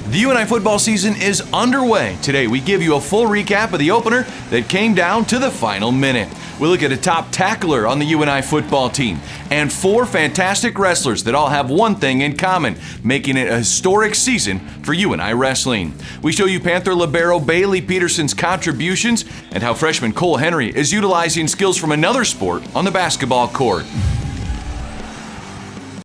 The UNI football season is underway. Today, we give you a full recap of the opener that came down to the final minute. We look at a top tackler on the UNI football team and 4 fantastic wrestlers that all have one thing in common, making it a historic season for UNI wrestling. We show you Panther libero Baylee Petersen's contributions and how freshman Cole Henry is utilizing skills from another sport on the basketball court.